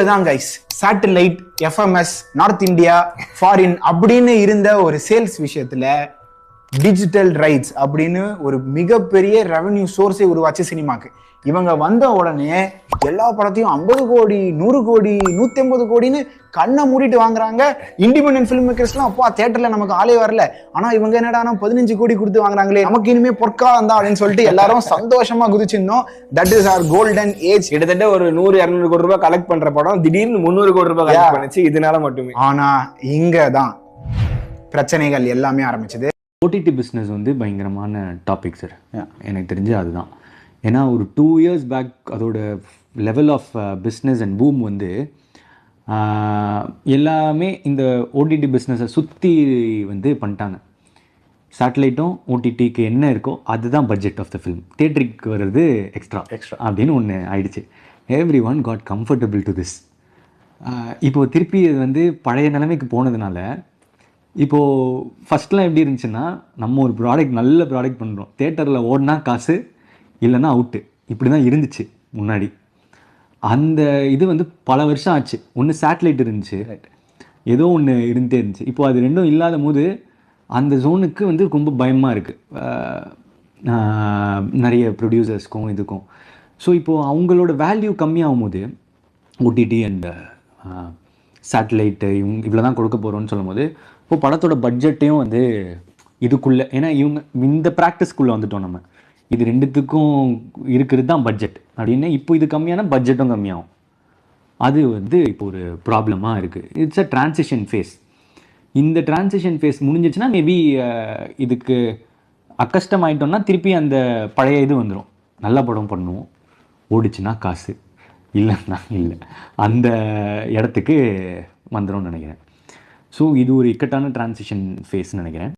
தான் guys satellite FMS north India foreign அப்படின்னு இருந்த ஒரு சேல்ஸ் விஷயத்துல டிஜிட்டல் ரைட்ஸ் அப்படின்னு ஒரு மிகப்பெரிய ரெவன்யூ சோர்ஸை உருவாச்சு சினிமாக்கு. இவங்க வந்த உடனே எல்லா படத்தையும் 50 கோடி 100 கோடி 150 கோடின்னு கண்ணை மூடிட்டு வாங்குறாங்க. இண்டிபெண்டன்ட் ஃபிலிம் மேக்கர்ஸ்லாம் அப்பா தியேட்டர்ல நமக்கு ஆளே வரல, ஆனா இவங்க என்னடா 15 கோடி கொடுத்து வாங்குறாங்களே, நமக்கு இனிமே பொற்காலம் தான் அப்படின்னு சொல்லிட்டு எல்லாரும் சந்தோஷமா குதிச்சிருந்தோம். That is our golden age. கிட்டத்தட்ட ஒரு 100-200 கோடி ரூபாய் கலெக்ட் பண்ற படம் திடீர்னு 300 கோடி ரூபாய் கலெக்ட் பண்ணுச்சு இதனால மட்டுமே. ஆனா இங்கதான் பிரச்சனைகள் எல்லாமே ஆரம்பிச்சது. ஓடிடி பிஸ்னஸ் வந்து பயங்கரமான டாபிக் சார், எனக்கு தெரிஞ்சு அதுதான். ஏன்னா ஒரு 2 years பேக் அதோட level of business and boom வந்து எல்லாமே இந்த ஓடிடி பிஸ்னஸை சுற்றி வந்து பண்ணிட்டாங்க. சேட்டலைட்டும் ஓடிடிக்கு என்ன இருக்கோ அதுதான் பட்ஜெட் ஆஃப் த ஃபிலிம், தியேட்டருக்கு வர்றது எக்ஸ்ட்ரா அப்படின்னு ஒன்று ஆயிடுச்சு. Everyone got comfortable to this. இப்போது திருப்பி இது வந்து பழைய நிலைமைக்கு போனதுனால இப்போது ஃபஸ்ட்லாம் எப்படி இருந்துச்சுன்னா, நம்ம ஒரு ப்ராடக்ட் நல்ல ப்ராடக்ட் பண்ணுறோம், தேட்டரில் ஓடினா காசு இல்லைன்னா அவுட்டு, இப்படி தான் இருந்துச்சு முன்னாடி. அந்த இது வந்து பல வருஷம் ஆச்சு. ஒன்று சேட்டலைட் இருந்துச்சு, ஏதோ ஒன்று இருந்துகிட்டே இருந்துச்சு. இப்போது அது ரெண்டும் இல்லாத போது அந்த ஜோனுக்கு வந்து ரொம்ப பயமாக இருக்குது நிறைய ப்ரொடியூசர்ஸ்க்கும் இதுக்கும். ஸோ இப்போது அவங்களோட வேல்யூ கம்மியாகும் போது ஓடிடி அண்ட் சேட்டலைட்டு இவ்வளோ தான் கொடுக்க போகிறோன்னு சொல்லும் போது இப்போ படத்தோட பட்ஜெட்டையும் வந்து இதுக்குள்ளே, ஏன்னா இவங்க இந்த ப்ராக்டிஸ்க்குள்ளே வந்துட்டோம் நம்ம, இது ரெண்டுத்துக்கும் இருக்கிறது தான் பட்ஜெட் அப்படின்னு. இப்போ இது கம்மியான பட்ஜெட்டும் கம்மியாகும். அது வந்து இப்போ ஒரு ப்ராப்ளமாக இருக்குது. It's a transition phase. இந்த ட்ரான்சிஷன் ஃபேஸ் முடிஞ்சிச்சுன்னா மேபி இதுக்கு அக்கஸ்டம் ஆகிட்டோம்னா திருப்பி அந்த பழைய இது வந்துடும். நல்ல படம் பண்ணுவோம், ஓடிச்சுன்னா காசு, இல்லைன்னா இல்லை, அந்த இடத்துக்கு வந்துடும்னு நினைக்கிறேன். ஸோ இது ஒரு இக்கட்டான ட்ரான்சிஷன் ஃபேஸ்ன்னு நினைக்கிறேன்.